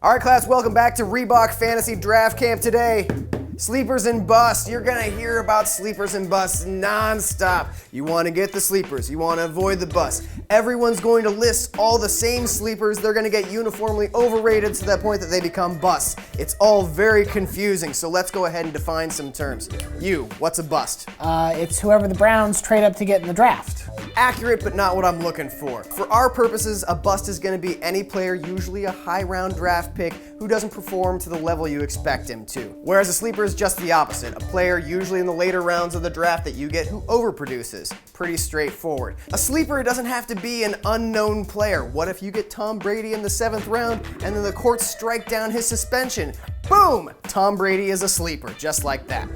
All right, class, welcome back to Reebok Fantasy Draft Camp today. Sleepers and busts. You're gonna hear about sleepers and busts non-stop. You wanna get the sleepers, you wanna avoid the busts. Everyone's going to list all the same sleepers. They're gonna get uniformly overrated to that point that they become busts. It's all very confusing, so let's go ahead and define some terms. What's a bust? It's whoever the Browns trade up to get in the draft. Accurate, but not what I'm looking for. For our purposes, a bust is going to be any player, usually a high-round draft pick, who doesn't perform to the level you expect him to. Whereas a sleeper is just the opposite, a player usually in the later rounds of the draft that you get who overproduces. Pretty straightforward. A sleeper doesn't have to be an unknown player. What if you get Tom Brady in the 7th round and then the courts strike down his suspension? Boom! Tom Brady is a sleeper, just like that.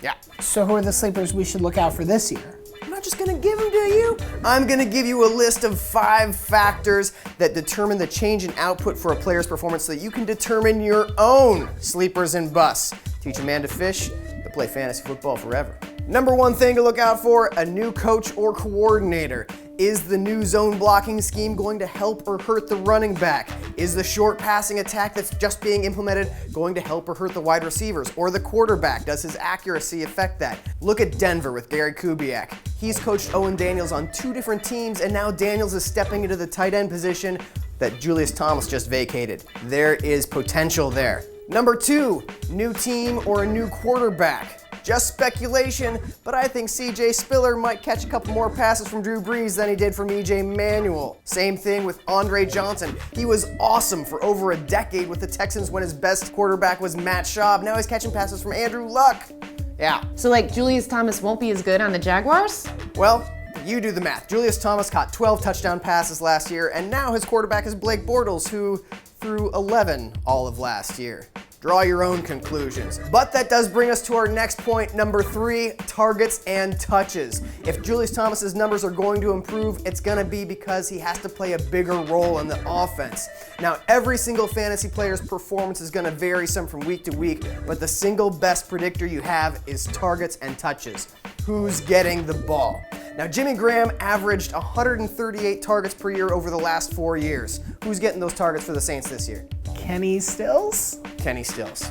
Yeah. So who are the sleepers we should look out for this year? I'm not just gonna give them to you. I'm gonna give you a list of 5 factors that determine the change in output for a player's performance so that you can determine your own sleepers and busts. Teach a man to fish, but play fantasy football forever. Number 1 thing to look out for, a new coach or coordinator. Is the new zone blocking scheme going to help or hurt the running back? Is the short passing attack that's just being implemented going to help or hurt the wide receivers or the quarterback? Does his accuracy affect that? Look at Denver with Gary Kubiak. He's coached Owen Daniels on 2 different teams, and now Daniels is stepping into the tight end position that Julius Thomas just vacated. There is potential there. Number 2, new team or a new quarterback. Just speculation, but I think CJ Spiller might catch a couple more passes from Drew Brees than he did from EJ Manuel. Same thing with Andre Johnson. He was awesome for over a decade with the Texans when his best quarterback was Matt Schaub. Now he's catching passes from Andrew Luck. Yeah. So like Julius Thomas won't be as good on the Jaguars? Well, you do the math. Julius Thomas caught 12 touchdown passes last year, and now his quarterback is Blake Bortles, who threw 11 all of last year. Draw your own conclusions. But that does bring us to our next point, number 3, targets and touches. If Julius Thomas's numbers are going to improve, it's gonna be because he has to play a bigger role in the offense. Now, every single fantasy player's performance is gonna vary some from week to week, but the single best predictor you have is targets and touches. Who's getting the ball? Now, Jimmy Graham averaged 138 targets per year over the last 4 years. Who's getting those targets for the Saints this year? Kenny Stills? Kenny Stills.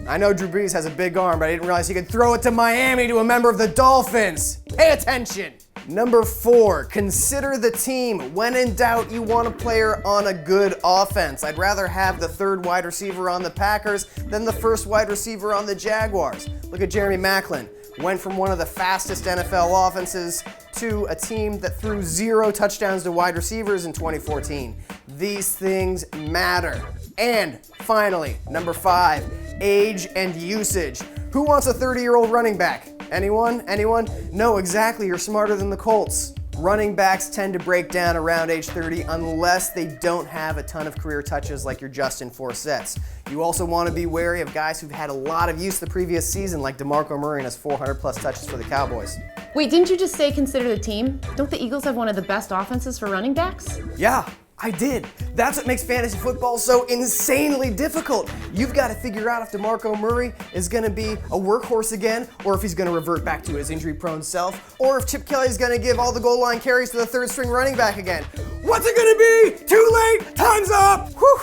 I know Drew Brees has a big arm, but I didn't realize he could throw it to Miami to a member of the Dolphins. Pay attention. Number 4, consider the team. When in doubt, you want a player on a good offense. I'd rather have the 3rd wide receiver on the Packers than the 1st wide receiver on the Jaguars. Look at Jeremy Maclin. Went from one of the fastest NFL offenses to a team that threw 0 touchdowns to wide receivers in 2014. These things matter. And finally, number 5, age and usage. Who wants a 30-year-old running back? Anyone? Anyone? No, exactly. You're smarter than the Colts. Running backs tend to break down around age 30 unless they don't have a ton of career touches like your Justin Forsets. You also want to be wary of guys who've had a lot of use the previous season, like DeMarco Murray and his 400-plus touches for the Cowboys. Wait, didn't you just say consider the team? Don't the Eagles have one of the best offenses for running backs? Yeah, I did. That's what makes fantasy football so insanely difficult. You've got to figure out if DeMarco Murray is going to be a workhorse again, or if he's going to revert back to his injury-prone self, or if Chip Kelly is going to give all the goal line carries to the 3rd-string running back again. What's it going to be? Too late. Time's up. Whew.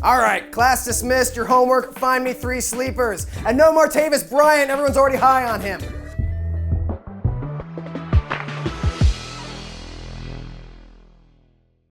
All right, class dismissed. Your homework, find me 3 sleepers. And no Martavis Bryant. Everyone's already high on him.